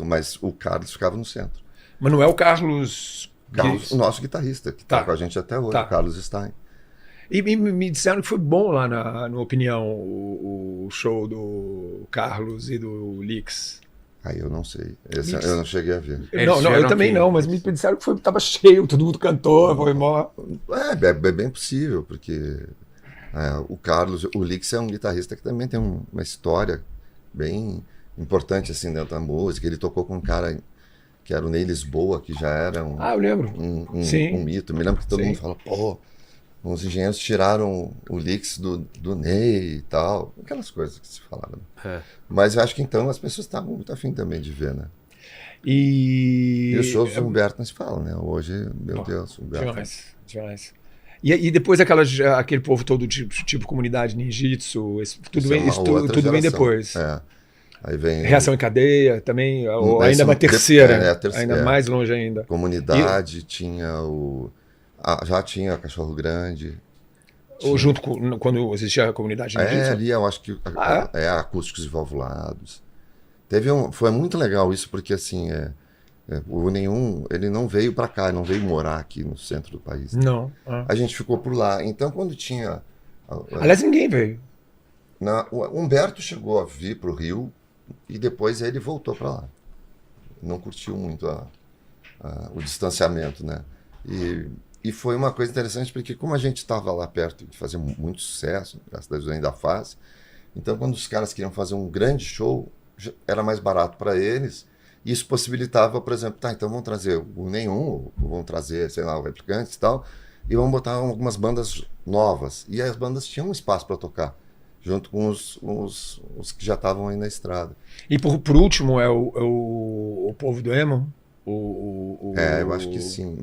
mas o Carlos ficava no centro. Mas não é o Carlos... Carlos, o nosso guitarrista, que está com a gente até hoje, Tá. o Carlos Stein. E me disseram que foi bom lá na Opinião, o show do Carlos e do Lix. Aí eu não sei. Esse eu não cheguei a ver. Não, eu também não, mas me disseram que estava cheio, todo mundo cantou, foi mó... É bem possível, porque o Carlos, o Lix é um guitarrista que também tem uma história bem importante assim dentro da música. Ele tocou com um cara que era o Ney Lisboa, que já era eu lembro. um mito. Me lembro que todo mundo fala, pô, os engenheiros tiraram o Lix do Ney e tal. Aquelas coisas que se falaram. Mas eu acho que então as pessoas estavam muito afim também de ver, né? E os shows do Humberto não se falam, né? Hoje, meu Deus, Humberto. Demais. E depois aquele povo todo tipo comunidade ninjitsu, tudo vem depois. Aí vem Reação em Cadeia também, ou ainda uma terceira, ainda mais longe ainda. Comunidade, já tinha Cachorro Grande. Ou junto com quando existia a comunidade ninjitsu? Ali eu acho que Acústicos e Valvulados. Foi muito legal isso, porque assim, o Nenhum, ele não veio para cá, não veio morar aqui no centro do país. Não. A gente ficou por lá. Então quando tinha... Aliás, ninguém veio. O Humberto chegou a vir para o Rio e depois ele voltou para lá. Não curtiu muito o distanciamento, né? E foi uma coisa interessante, porque como a gente estava lá perto de fazer muito sucesso, graças a Deus ainda faz, então quando os caras queriam fazer um grande show, era mais barato para eles, e isso possibilitava, por exemplo, então vamos trazer o Nenhum, vamos trazer, sei lá, o Replicantes e tal, e vamos botar algumas bandas novas. E as bandas tinham um espaço para tocar, junto com os que já estavam aí na estrada. E por último é o povo do emo? Eu acho que sim.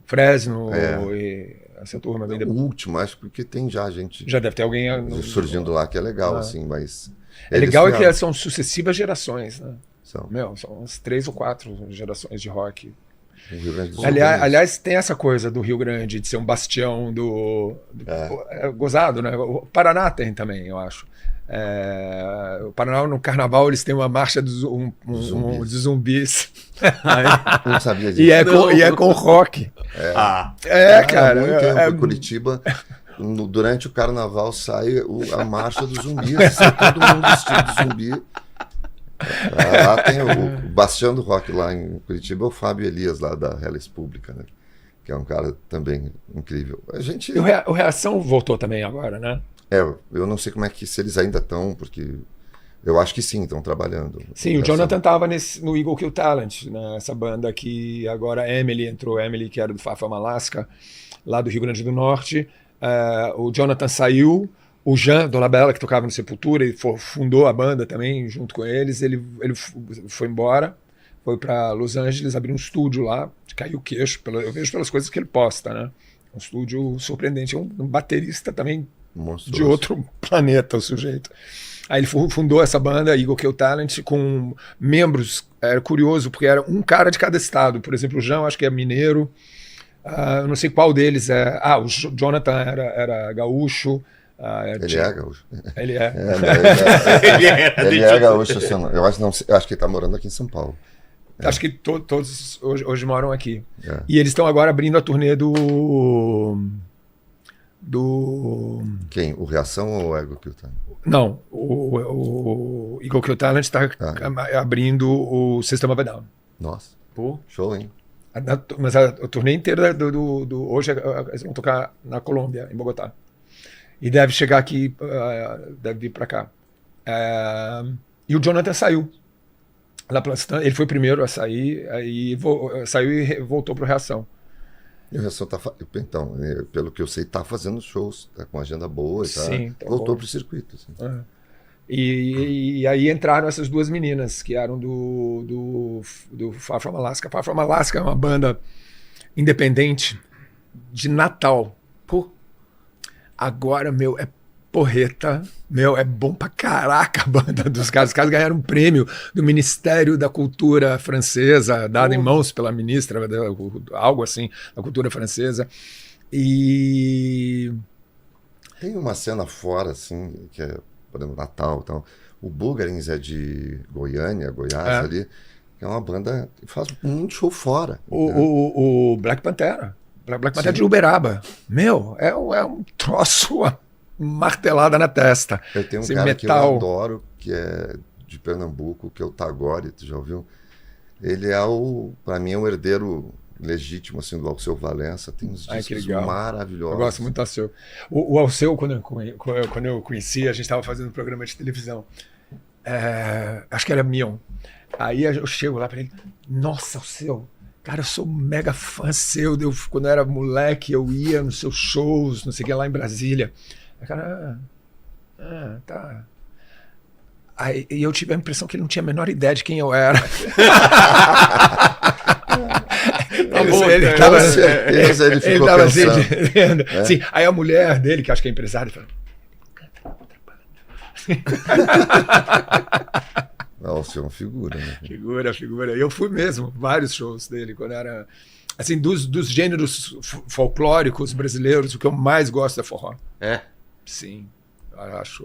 Fresno e essa turma bem depois. O último, acho, porque tem já gente... Já deve ter alguém... surgindo lá, que é legal, assim, mas... É legal que são sucessivas gerações, né? São umas 3 ou 4 gerações de rock. Rio Grande do Sul, aliás, tem essa coisa do Rio Grande, de ser um bastião gozado, né? O Paraná tem também, eu acho. O Paraná, no carnaval, eles têm uma marcha dos zumbis. Não sabia disso. E é com rock. Cara. Em Curitiba, durante o carnaval, sai a marcha dos zumbis. Sai todo mundo vestido de zumbi. Lá tem o bastião do rock lá em Curitiba, o Fábio Elias, lá da Hellis Pública, né? Que é um cara também incrível. O Reação voltou também agora, né? Eu não sei como é que, se eles ainda estão, porque eu acho que sim, estão trabalhando. Sim, o Jonathan estava no Eagle Kill Talent, né? Essa banda que agora a Emily entrou, que era do Far From Alaska, lá do Rio Grande do Norte. O Jonathan saiu, o Jean Dolabella, que tocava no Sepultura, ele fundou a banda também, junto com eles, ele foi embora, foi para Los Angeles, abriu um estúdio lá, caiu o queixo, eu vejo pelas coisas que ele posta, né? Um estúdio surpreendente, um baterista também monstruoso, de outro planeta, o sujeito. Aí ele fundou essa banda, Eagle Kill Talent, com membros, era curioso, porque era um cara de cada estado. Por exemplo, o Jean, acho que é mineiro, eu não sei qual deles é. O Jonathan era gaúcho. Ele é gaúcho. Ele é. Ele é gaúcho. Eu acho que ele está morando aqui em São Paulo. Acho que todos hoje moram aqui. E eles estão agora abrindo a turnê do... Quem? O Reação ou o Eagle Kill Talent? Não, o Eagle Kill Talent está abrindo o System of a Down. Nossa, show, hein? Mas a turnê inteira hoje eles vão tocar na Colômbia, em Bogotá. E deve chegar aqui, deve vir para cá. E o Jonathan saiu. Ele foi o primeiro a sair, aí saiu e voltou para o Reação. E o Reação então, pelo que eu sei, está fazendo shows, está com agenda boa e Sim, voltou para o circuito. Assim. E aí entraram essas duas meninas, que eram do Far From Alaska. Far From Alaska é uma banda independente de Natal. Agora, é porreta, é bom pra caraca a banda dos caras. Os caras ganharam um prêmio do Ministério da Cultura Francesa, dado em mãos pela ministra, algo assim, da cultura francesa. E tem uma cena fora, assim, que é, por exemplo, Natal e tal. O Bulgarins é de Goiás ali. que é uma banda que faz muito show fora. O Black Pantera. Black Pantera de Uberaba. Meu, é um troço martelada na testa. Eu tenho um esse cara metal... que eu adoro, que é de Pernambuco, que é o Tagore, tu já ouviu? Ele é para mim, é um herdeiro legítimo, assim, do Alceu Valença. Tem uns discos maravilhosos. Eu gosto muito do Alceu. O Alceu, quando eu conheci, a gente estava fazendo um programa de televisão. Acho que era Mion. Aí eu chego lá para ele, nossa, Alceu, cara, eu sou mega fã seu. Quando eu era moleque, eu ia nos seus shows, não sei o que, lá em Brasília. Aí, cara, tá. Aí eu tive a impressão que ele não tinha a menor ideia de quem eu era. Ele tava assim, sim. Aí a mulher dele, que acho que é empresária, falou: Nossa, é uma figura, né? Figura. Eu fui mesmo, vários shows dele, quando era... Assim, dos gêneros folclóricos brasileiros, o que eu mais gosto é forró. É? Sim.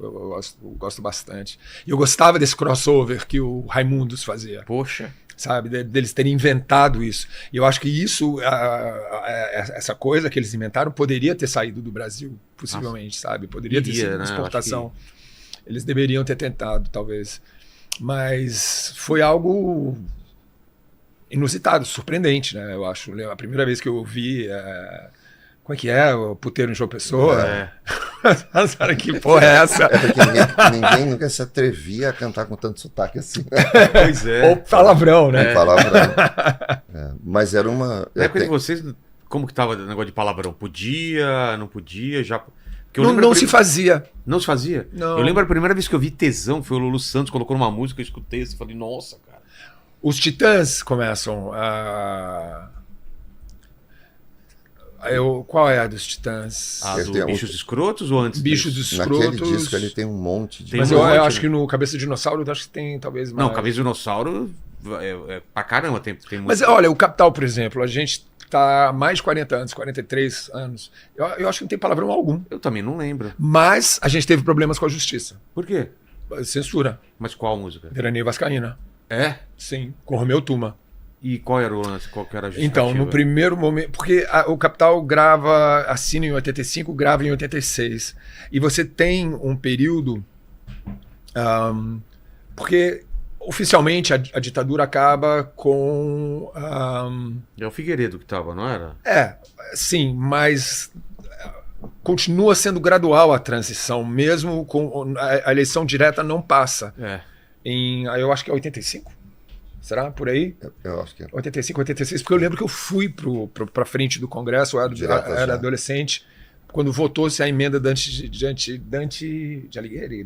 Eu gosto bastante. E eu gostava desse crossover que o Raimundos fazia. Poxa. Sabe, deles terem inventado isso. E eu acho que isso, essa coisa que eles inventaram, poderia ter saído do Brasil, possivelmente, sabe? Poderia ter sido uma exportação. Eles deveriam ter tentado, talvez. Mas foi algo inusitado, surpreendente, né? Eu acho. A primeira vez que eu ouvi... Como é que é? O puteiro em João Pessoa? Que porra é essa? Porque ninguém nunca se atrevia a cantar com tanto sotaque assim. Pois é. Ou palavrão, né? Palavrão. Mas era uma... Na época de vocês, como que tava o negócio de palavrão? Podia, não podia? Já... Não se fazia. Não se fazia? Não. Eu lembro a primeira vez que eu vi Tesão, foi o Lulu Santos, colocou numa música, eu escutei assim, falei, nossa, cara. Os Titãs começam a... Qual é a dos Titãs? Do Bichos Escrotos ou antes? Bichos Escrotos. Naquele disco ele tem um monte de... Mas eu acho que no Cabeça de Dinossauro, eu acho que tem talvez mais. Não, Cabeça de Dinossauro pra caramba. Tem muito... Mas olha, o Capital, por exemplo, a gente tá há mais de 40 anos, 43 anos. Eu acho que não tem palavrão algum. Eu também não lembro. Mas a gente teve problemas com a justiça. Por quê? Censura. Mas qual música? Veraneio Vascaína. É? Sim, com Romeu Tuma. E qual era o lance? Qual que era a justificativa? Então, no primeiro momento... Porque o Capital assina em 85, grava em 86. E você tem um período... porque oficialmente a ditadura acaba com... É o Figueiredo que estava, não era? Sim, mas continua sendo gradual a transição, mesmo com a eleição direta não passa. Eu acho que é 85. Será? Por aí? Eu acho que é. 85, 86, porque eu lembro que eu fui para frente do Congresso, eu era adolescente, quando votou-se a emenda Dante Alighieri.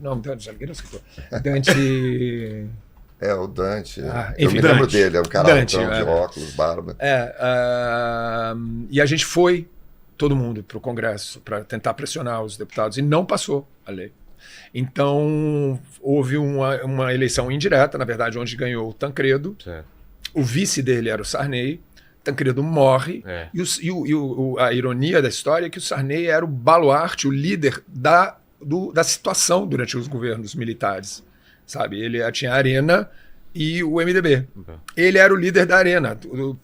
Não, Dante Alighieri não escritor. Dante... o Dante. Enfim, eu me lembro dele, é um cara Dante, de óculos, barba. E a gente foi, todo mundo, para o Congresso, para tentar pressionar os deputados, e não passou a lei. Então, houve uma eleição indireta, na verdade, onde ganhou o Tancredo. Certo. O vice dele era o Sarney. Tancredo morre. E a ironia da história é que o Sarney era o baluarte, o líder da situação durante os governos militares. Sabe? Ele tinha a Arena e o MDB. Ele era o líder da Arena, do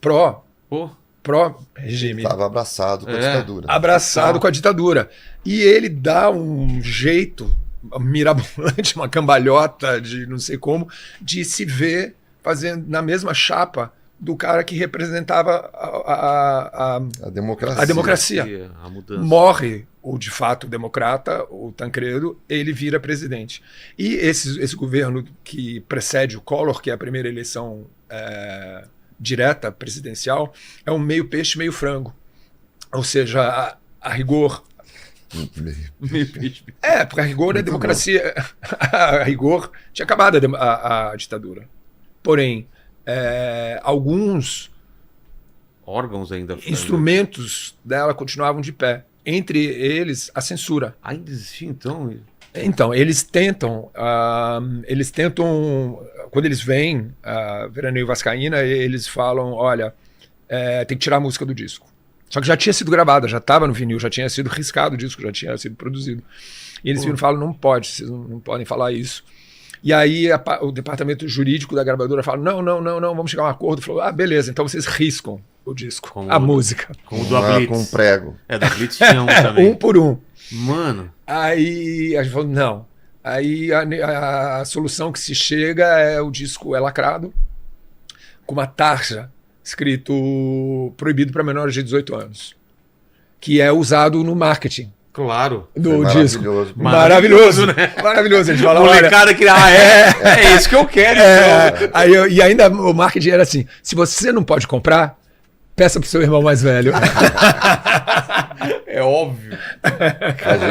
pró-regime. Estava abraçado com a ditadura. Abraçado com a ditadura. E ele dá um jeito mirabolante, uma cambalhota de não sei como, de se ver fazendo na mesma chapa do cara que representava a democracia. A mudança. Morre o de fato democrata, o Tancredo, ele vira presidente. E esse governo que precede o Collor, que é a primeira eleição direta presidencial, é um meio peixe, meio frango. Ou seja, a rigor... porque a rigor é democracia. A rigor tinha acabado a ditadura. Porém, alguns órgãos instrumentos dela continuavam de pé. Entre eles, a censura. Ainda existia, então? Então, eles tentam, quando eles vêm, Veraneio Vascaína, eles falam, olha, tem que tirar a música do disco. Só que já tinha sido gravada, já estava no vinil, já tinha sido riscado o disco, já tinha sido produzido. E eles viram e falam, não pode, vocês não podem falar isso. E aí o departamento jurídico da gravadora fala, não, vamos chegar a um acordo. Falou, beleza, então vocês riscam o disco, a música. Com o do Blitz. Com um prego. Do Blitz tinha um também. Um por um. Mano. Aí a gente falou, não. Aí a solução que se chega é o disco é lacrado, com uma tarja escrito proibido para menores de 18 anos, que é usado no marketing. Claro. Do disco. Maravilhoso, né? Maravilhoso. A gente fala, molecada que é isso que eu quero. Então. E ainda o marketing era assim, se você não pode comprar, peça pro seu irmão mais velho. É óbvio.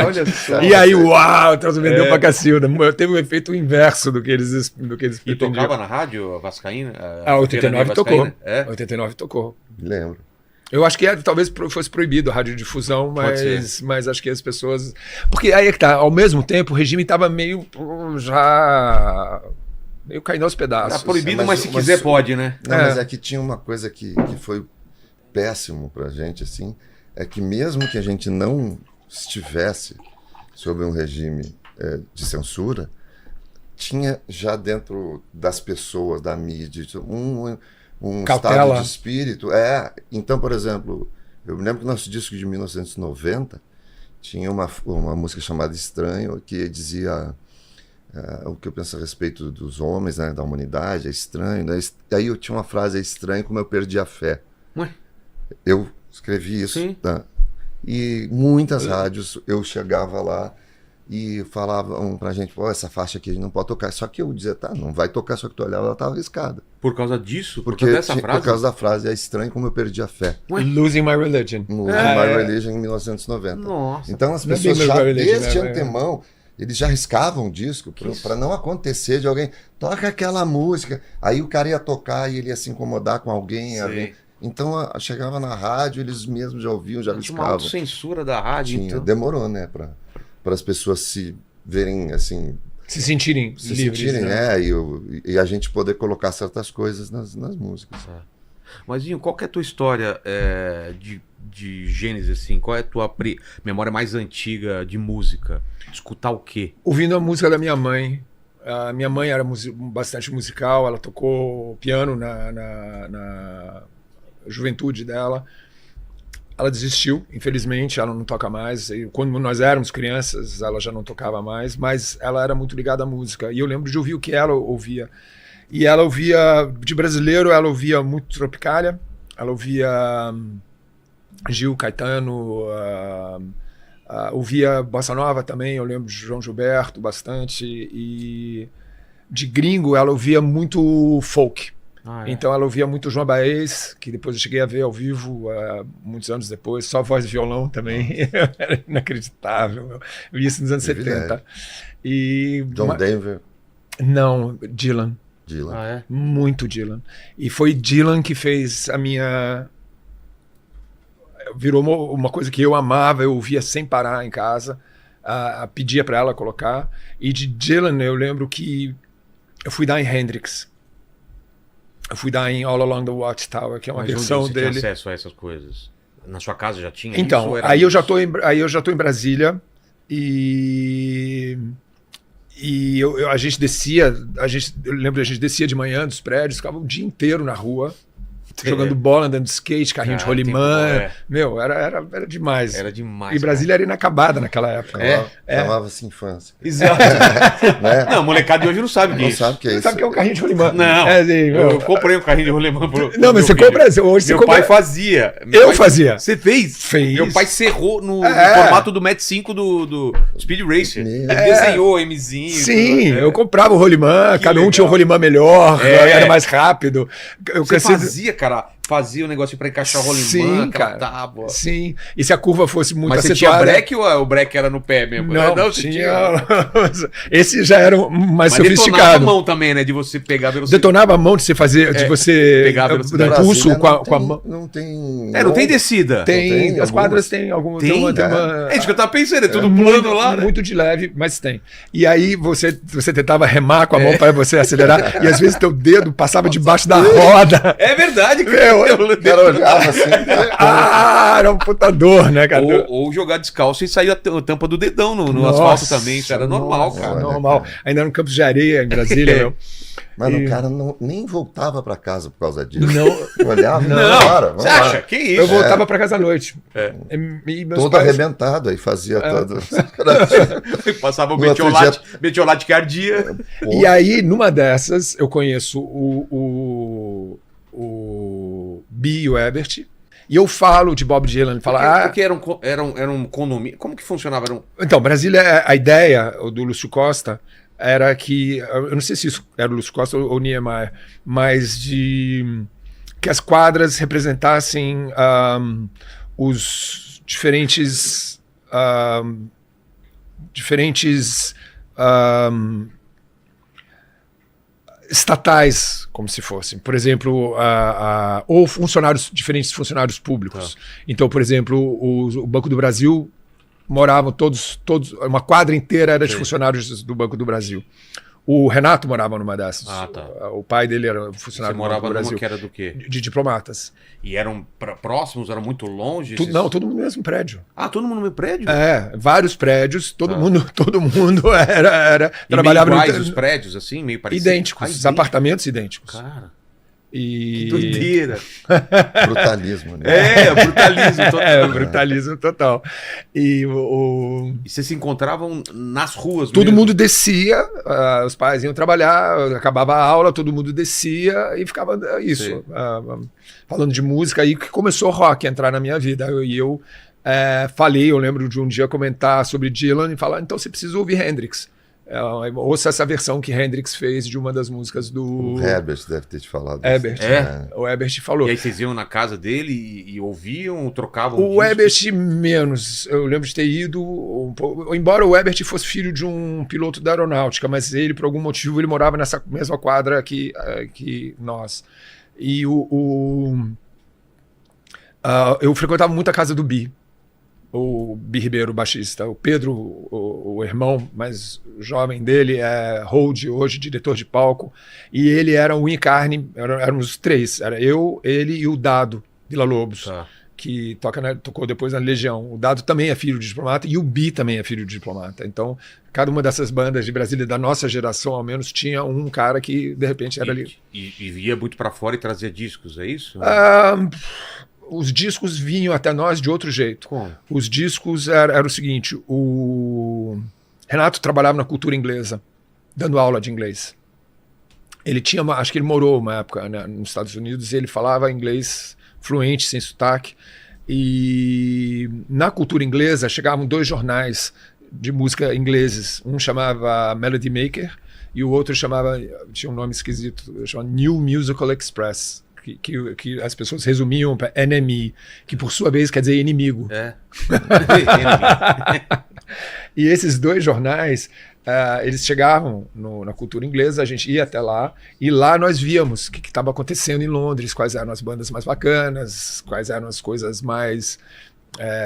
Olha só. E aí, uau, o troço vendeu pra Cacilda. Teve um efeito inverso do que eles pretendiam. E tocava na rádio Vascaína? 89 tocou. 89 tocou. Lembro. Eu acho que talvez fosse proibido a radiodifusão, mas acho que as pessoas... Porque aí é que tá, ao mesmo tempo o regime estava meio caindo aos pedaços. Tá proibido, mas se quiser pode, né? Não, mas é que tinha uma coisa que foi péssimo pra gente, assim, é que mesmo que a gente não estivesse sob um regime de censura, tinha já dentro das pessoas, da mídia, um estado de espírito. Então, por exemplo, eu me lembro que nosso disco de 1990 tinha uma música chamada Estranho, que dizia o que eu penso a respeito dos homens, né, da humanidade, é estranho. Né? E aí eu tinha uma frase, é estranho como eu perdi a fé. Ué? Eu escrevi isso. Tá? E muitas rádios eu chegava lá e falavam pra gente, essa faixa aqui a gente não pode tocar. Só que eu dizia, não vai tocar, só que tu olhava, ela estava arriscada. Por causa disso? Por causa da frase, é estranho como eu perdi a fé. Losing My Religion. Losing My Religion em 1990. Nossa. Então as pessoas já, desde antemão, eles já riscavam o disco para não acontecer de alguém, toca aquela música, aí o cara ia tocar e ele ia se incomodar com alguém. Então chegava na rádio, eles mesmos já ouviam, já riscavam. Tinha uma autocensura da rádio. Então. Demorou, né, para as pessoas se verem assim, se sentirem livres, né? E a gente poder colocar certas coisas nas músicas. Mas Vinho, qual que é a tua história de Gênesis, assim? Qual é a tua memória mais antiga de música? Escutar o quê? Ouvindo a música da minha mãe. A minha mãe era bastante musical, ela tocou piano na juventude dela. Ela desistiu, infelizmente, ela não toca mais. E quando nós éramos crianças, ela já não tocava mais, mas ela era muito ligada à música. E eu lembro de ouvir o que ela ouvia. E ela ouvia, de brasileiro, ela ouvia muito Tropicália, ela ouvia Gil, Caetano, ouvia Bossa Nova também, eu lembro de João Gilberto bastante. E de gringo, ela ouvia muito folk. Então ela ouvia muito João Baez, que depois eu cheguei a ver ao vivo muitos anos depois, só voz e violão também. Era inacreditável. Eu vi isso nos anos 70. E John Denver? Não, Dylan. Muito Dylan. E foi Dylan que fez a minha... Virou uma coisa que eu amava, eu ouvia sem parar em casa, pedia para ela colocar. E de Dylan eu lembro que eu fui dar em Hendrix. Eu fui dar em All Along the Watchtower, que é uma versão onde você dele. tinha acesso a essas coisas? Na sua casa já tinha então, isso? Aí eu já tô em Brasília e a gente descia, eu lembro, a gente descia de manhã dos prédios, ficava o dia inteiro na rua, jogando bola, andando de skate, carrinho de rolimã. Meu, era demais. Era demais. E Brasília era inacabada naquela época. Chamava-se infância. Exato. Não, molecada de hoje não sabe disso. Não sabe o que é isso. Não sabe o que é um carrinho de rolimã. Não. Assim, eu comprei um carrinho de rolimã pro não, mas você compra. Hoje meu pai fazia. Fazia. Você fez? Fez. Meu pai serrou no formato do Match 5 do Speed Racer. Ele desenhou o Mzinho. Sim, eu comprava o rolimã, cada um tinha um rolimã melhor, era mais rápido. Você fazia, cara, fazia o negócio pra encaixar o rolimã, sim, cara, tábua. Sim, e se a curva fosse muito acentuada... Mas você tinha break ou o break era no pé mesmo? Não, tinha... Esse já era mais sofisticado. Detonava a mão também, né, de você pegar a velocidade. Detonava a mão de você fazer, de você pegar a velocidade. Dar impulso com a mão. Não tem... não tem descida. Tem, as quadras tem alguma... É isso que eu tava pensando, é tudo plano lá, né? Muito de leve, mas tem. E aí você tentava remar com a mão para você acelerar, e às vezes teu dedo passava debaixo da roda. É verdade, cara. O cara olhava assim. Era um putador, né, cara? Ou jogar descalço e sair a tampa do dedão no Nossa, asfalto também. Isso era normal, nossa, cara. Olha, normal. cara. Ainda no campos de areia, em Brasília, meu. Mas E- o cara nem voltava pra casa por causa disso. Não, Olhava, Não, vamos você lá. acha? Que isso? eu voltava pra casa à noite. É. E meus Todo pais- arrebentado, aí fazia todo. Passava o No outro metiolate que ardia. E aí, numa dessas, eu conheço o Bi e o Ebert, e eu falo de Bob Dylan, falo, Porque era um condomínio. Como que funcionava? Então, Brasília, a ideia do Lúcio Costa era que, eu não sei se isso era o Lúcio Costa ou Niemeyer, mas de que as quadras representassem os diferentes estatais, como se fossem. Por exemplo, ou diferentes funcionários públicos. Tá. Então, por exemplo, o Banco do Brasil moravam todos, uma quadra inteira era de Sim. funcionários do Banco do Brasil. O Renato morava numa dessas. Ah, tá. O pai dele era Você funcionário do Banco morava do numa Brasil. que era do quê? De diplomatas. E eram próximos, eram muito longe? Não, todo mundo no mesmo prédio. Ah, todo mundo no meu prédio? Vários prédios, todo Ah. mundo era E trabalhava meio no iguais os prédios, assim, meio parecidos? idênticos, os apartamentos idênticos. Cara, E que doideira. Brutalismo, né? Brutalismo total. brutalismo total. E E vocês se encontravam nas ruas todo mesmo? mundo descia, os pais iam trabalhar, acabava a aula, todo mundo descia e ficava isso, Sim. falando de música, aí que começou o rock a entrar na minha vida. Eu falei, eu lembro de um dia comentar sobre Dylan e falar, então você precisa ouvir Hendrix. Ouça essa versão que Hendrix fez de uma das músicas do O Herbert deve ter te falado. Ebert. É? O Ebert falou. E aí vocês iam na casa dele e ouviam, trocavam O discos? Ebert menos. Eu lembro de ter ido um pouco, embora o Ebert fosse filho de um piloto da aeronáutica, mas ele, por algum motivo, ele morava nessa mesma quadra que nós. E eu frequentava muito a casa do Bi. O Bi Ribeiro, o baixista. O Pedro, o irmão mais jovem dele, é hold hoje, diretor de palco. E ele era o encarne, éramos os três. Era eu, ele e o Dado Villa-Lobos, Tá. que tocou depois na Legião. O Dado também é filho de diplomata e o Bi também é filho de diplomata. Então, cada uma dessas bandas de Brasília, da nossa geração, ao menos, tinha um cara que, de repente, era ali. E ia muito pra fora e trazia discos, é isso? Os discos vinham até nós de outro jeito. Como? Os discos era o seguinte: o Renato trabalhava na cultura inglesa, dando aula de inglês. Ele tinha, acho que ele morou uma época, né, nos Estados Unidos, e ele falava inglês fluente, sem sotaque. E na cultura inglesa chegavam 2 jornais de música ingleses. Um chamava Melody Maker e o outro tinha um nome esquisito, chamava New Musical Express. Que as pessoas resumiam para NME, que por sua vez quer dizer inimigo. É. E esses 2 jornais, eles chegavam na cultura inglesa, a gente ia até lá, e lá nós víamos o que estava acontecendo em Londres, quais eram as bandas mais bacanas, quais eram as coisas mais